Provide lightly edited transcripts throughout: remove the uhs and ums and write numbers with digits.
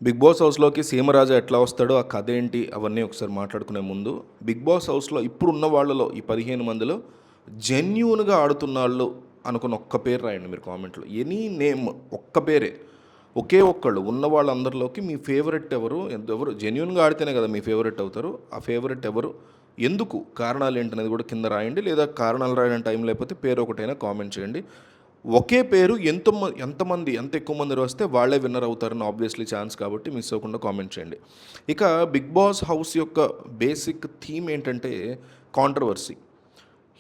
Big boss హౌస్‌లోకి సీమరాజా ఎట్లా వస్తాడో, ఆ కథ ఏంటి అవన్నీ ఒకసారి మాట్లాడుకునే ముందు, బిగ్ బాస్ హౌస్‌లో ఇప్పుడున్న వాళ్ళలో ఈ 15 మందిలో జెన్యూన్‌గా ఆడుతున్నాళ్ళు అనుకున్న ఒక్క పేరు రాయండి మీరు కామెంట్‌లో. ఎనీ నేమ్ ఒక్క పేరే. ఒకే ఒక్కళ్ళు ఉన్న వాళ్ళందరిలోకి మీ ఫేవరెట్ ఎవరు? ఎవరు జెన్యూన్‌గా ఆడితేనే కదా మీ ఫేవరెట్ అవుతారు. ఆ ఫేవరెట్ ఎవరు? ఎందుకు? కారణాలు ఏంటనేది కూడా కింద రాయండి. లేదా కారణాలు రాయడానికి టైం లేకపోతే పేరు ఒకటైనా కామెంట్ చేయండి. ఒకే పేరు ఎంతమంది ఎంత ఎక్కువ మంది వస్తే వాళ్ళే విన్నర్ అవుతారని ఆబ్వియస్లీ ఛాన్స్ కాబట్టి మిస్ అవ్వకుండా కామెంట్ చేయండి. ఇక బిగ్ బాస్ హౌస్ యొక్క బేసిక్ థీమ్ ఏంటంటే కాంట్రవర్సీ.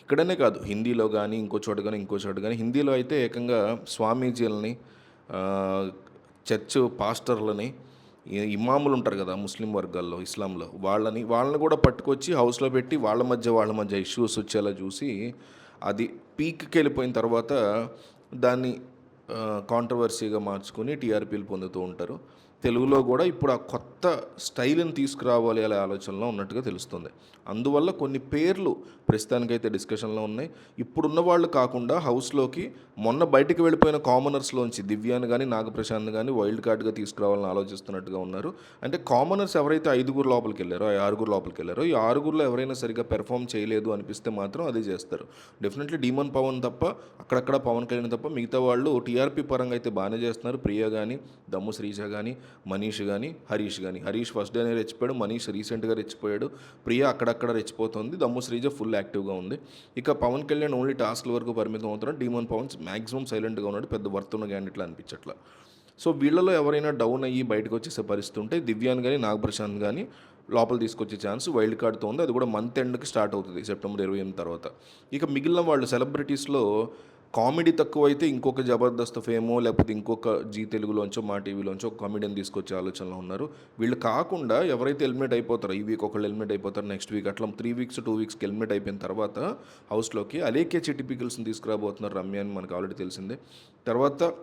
ఇక్కడనే కాదు, హిందీలో కానీ ఇంకో చోట కానీ హిందీలో అయితే ఏకంగా స్వామీజీలని, చర్చ్ పాస్టర్లని, ఇమాములు ఉంటారు కదా ముస్లిం వర్గాల్లో ఇస్లాంలో, వాళ్ళని కూడా పట్టుకొచ్చి హౌస్లో పెట్టి వాళ్ళ మధ్య ఇష్యూస్ వచ్చేలా చూసి అది పీక్కి వెళ్ళిపోయిన తర్వాత దాన్ని కాంట్రవర్సీగా మార్చుకొని టీఆర్పీలు పొందుతూ ఉంటారు. తెలుగులో కూడా ఇప్పుడు ఆ కొత్త స్టైల్ని తీసుకురావాలి అనే ఆలోచనలో ఉన్నట్టుగా తెలుస్తుంది. అందువల్ల కొన్ని పేర్లు ప్రస్తుతానికైతే డిస్కషన్లో ఉన్నాయి. ఇప్పుడున్న వాళ్ళు కాకుండా హౌస్లోకి మొన్న బయటికి వెళ్ళిపోయిన కామనర్స్లోంచి దివ్యాన్ని కానీ నాగప్రశాంత్ కానీ వైల్డ్ కార్డ్గా తీసుకురావాలని ఆలోచిస్తున్నట్టుగా ఉన్నారు. అంటే కామనర్స్ ఎవరైతే 5 లోపలికి వెళ్ళారో, 6 లోపలికి వెళ్ళారో, ఈ 6లో ఎవరైనా సరిగ్గా పెర్ఫామ్ చేయలేదు అనిపిస్తే మాత్రం అదే చేస్తారు. డెఫినెట్లీ డీమన్ పవన్ తప్ప, అక్కడక్కడ పవన్ కళ్యాణ్ తప్ప మిగతా వాళ్ళు టీఆర్పీ పరంగా అయితే బాగానే చేస్తున్నారు. ప్రియా కానీ, దమ్ము శ్రీజ కానీ, మనీష్ కానీ, హరీష్ ఫస్ట్ డేనే రెచ్చిపోయాడు, మనీష్ రీసెంట్గా రెచ్చిపోయాడు, ప్రియా అక్కడక్కడ రెచ్చిపోతుంది, దమ్ము శ్రీజ ఫుల్ యాక్టివ్గా ఉంది. ఇక పవన్ కళ్యాణ్ ఓన్లీ టాస్క్ల వరకు పరిమితం అవుతున్నాడు. డీమన్ పవన్ మ్యాక్సిమం సైలెంట్గా ఉన్నాడు, పెద్ద వర్త్ ఉన్న క్యాండిడేట్లు అనిపించట్లా. సో వీళ్ళలో ఎవరైనా డౌన్ అయ్యి బయటకు వచ్చేసే పరిస్థితి ఉంటే దివ్యాన్ కానీ నాగప్రశాంత్ కానీ లోపల తీసుకొచ్చే ఛాన్స్ వైల్డ్ కార్డ్తో ఉంది. అది కూడా మంత్ ఎండ్కి స్టార్ట్ అవుతుంది, సెప్టెంబర్ 28 తర్వాత. ఇక మిగిలిన వాళ్ళు సెలబ్రిటీస్లో కామెడీ తక్కువైతే ఇంకొక జబర్దస్త్ ఫేమో లేకపోతే ఇంకొక జీ తెలుగులోంచో మా టీవీలోంచో ఒక కామెడీని తీసుకొచ్చే ఆలోచనలో ఉన్నారు. వీళ్ళు కాకుండా ఎవరైతే ఎలిమినేట్ అయిపోతారో, ఈ వీక్ ఒకళ్ళు ఎలిమినేట్ అయిపోతారు, నెక్స్ట్ వీక్ అట్లా 3 వీక్స్ 2 వీక్స్కి ఎలిమినేట్ అయిపోయిన తర్వాత హౌస్లోకి అలేకే చిట్టి పికిల్స్ని తీసుకురాబోతున్నారు రమ్య అని మనకు ఆల్రెడీ తెలిసిందే. తర్వాత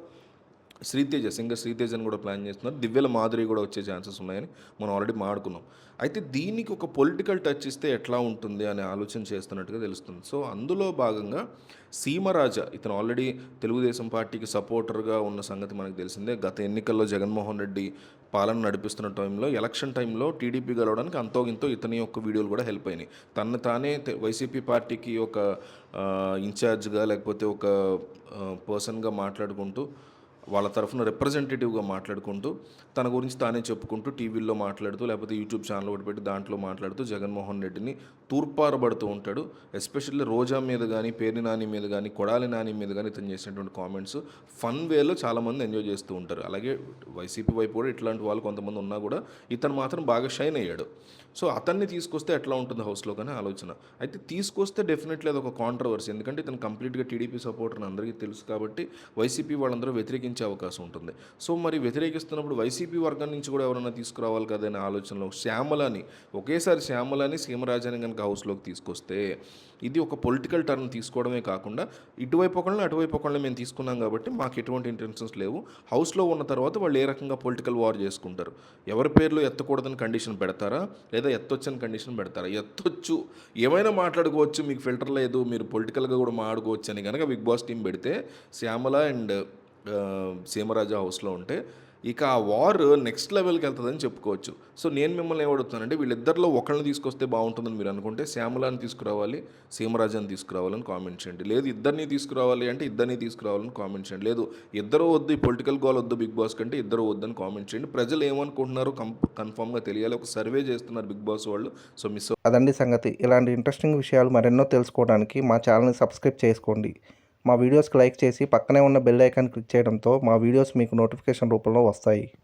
సింగర్ శ్రీతేజని కూడా ప్లాన్ చేస్తున్నారు. దివ్యల మాధురి కూడా వచ్చే ఛాన్సెస్ ఉన్నాయని మనం ఆల్రెడీ మాట్లాడుకున్నాం. అయితే దీనికి ఒక పొలిటికల్ టచ్ ఇస్తే ఎట్లా ఉంటుంది అనే ఆలోచన చేస్తున్నట్టుగా తెలుస్తుంది. సో అందులో భాగంగా సీమరాజా ఇతను ఆల్రెడీ తెలుగుదేశం పార్టీకి సపోర్టర్గా ఉన్న సంగతి మనకు తెలిసిందే. గత ఎన్నికల్లో జగన్మోహన్ రెడ్డి పాలన నడిపిస్తున్న టైంలో, ఎలక్షన్ టైంలో టీడీపీ గెలవడానికి అంతో ఇంతో ఇతని యొక్క వీడియోలు కూడా హెల్ప్ అయినాయి. తను తానే వైసీపీ పార్టీకి ఒక ఇన్ఛార్జ్గా లేకపోతే ఒక పర్సన్గా మాట్లాడుకుంటూ, వాళ్ళ తరఫున రిప్రజెంటేటివ్గా మాట్లాడుకుంటూ, తన గురించి తానే చెప్పుకుంటూ టీవీల్లో మాట్లాడుతూ, లేకపోతే యూట్యూబ్ ఛానల్ ఒకటి పెట్టి దాంట్లో మాట్లాడుతూ జగన్మోహన్ రెడ్డిని తూర్పారబడుతూ ఉంటాడు. ఎస్పెషల్లీ రోజా మీద కానీ, పేర్ని నాని మీద కానీ, కొడాలి నాని మీద కానీ ఇతను చేసినటువంటి కామెంట్స్ ఫన్ వేలో చాలామంది ఎంజాయ్ చేస్తూ ఉంటారు. అలాగే వైసీపీ వైపు కూడా ఇట్లాంటి వాళ్ళు కొంతమంది ఉన్నా కూడా ఇతను మాత్రం బాగా షైన్ అయ్యాడు. సో అతన్ని తీసుకొస్తే ఎట్లా ఉంటుంది హౌస్లో కానీ ఆలోచన. అయితే తీసుకొస్తే డెఫినెట్లీ అది ఒక కాంట్రవర్సీ, ఎందుకంటే ఇతను కంప్లీట్గా టీడీపీ సపోర్టర్ అని అందరికీ తెలుసు కాబట్టి వైసీపీ వాళ్ళందరూ వ్యతిరేకించే అవకాశం ఉంటుంది. సో మరి వ్యతిరేకిస్తున్నప్పుడు వైసీపీ వర్గం నుంచి కూడా ఎవరైనా తీసుకురావాలి కదా అనే ఆలోచనలో ఒకేసారి శ్యామలని సీమరాజాని కనుక హౌస్లోకి తీసుకొస్తే ఇది ఒక పొలిటికల్ టర్న్ తీసుకోవడమే కాకుండా ఇటువైపు ఒకళ్ళని అటువైపు ఒకళ్ళని మేము తీసుకున్నాం కాబట్టి మాకు ఎటువంటి ఇంటెన్షన్స్ లేవు, హౌస్లో ఉన్న తర్వాత వాళ్ళు ఏ రకంగా పొలిటికల్ వార్ చేసుకుంటారు, ఎవరి పేర్లు ఎత్తకూడదని కండిషన్ పెడతారా లేదా ఎత్తొచ్చని కండిషన్ పెడతారా? ఎత్తొచ్చు, ఏమైనా మాట్లాడుకోవచ్చు, మీకు ఫిల్టర్ లేదు, మీరు పొలిటికల్గా కూడా మాట్లాడుకోవచ్చు అని కనుక బిగ్ బాస్ టీం పెడితే శ్యామల అండ్ సీమరాజా హౌస్లో ఉంటే ఇక ఆ వార్ నెక్స్ట్ లెవెల్కి వెళ్తుందని చెప్పుకోవచ్చు. సో నేను మిమ్మల్ని ఏమడుగుతానంటే, వీళ్ళిద్దరిలో ఒకళ్ళని తీసుకొస్తే బాగుంటుందని మీరు అనుకుంటే శ్యామలాని తీసుకురావాలి, సీమరాజాని తీసుకురావాలని కామెంట్ చేయండి. లేదు ఇద్దరిని తీసుకురావాలి అంటే ఇద్దరిని తీసుకురావాలని కామెంట్ చేయండి. లేదు ఇద్దరు వద్దు, ఈ పొలిటికల్ గోల్ వద్దు బిగ్ బాస్ కంటే ఇద్దరు వద్దని కామెంట్ చేయండి. ప్రజలు ఏమనుకుంటున్నారో కన్ఫామ్గా తెలియాలి. ఒక సర్వే చేస్తున్నారు బిగ్ బాస్ వాళ్ళు. సో మిస్ అదండి సంగతి. ఇలాంటి ఇంట్రెస్టింగ్ విషయాలు మరెన్నో తెలుసుకోవడానికి మా ఛానల్ని సబ్స్క్రైబ్ చేసుకోండి. మా వీడియోస్కి లైక్ చేసి పక్కనే ఉన్న బెల్ ఐకాన్ క్లిక్ చేయడంతో మా వీడియోస్ మీకు నోటిఫికేషన్ రూపంలో వస్తాయి.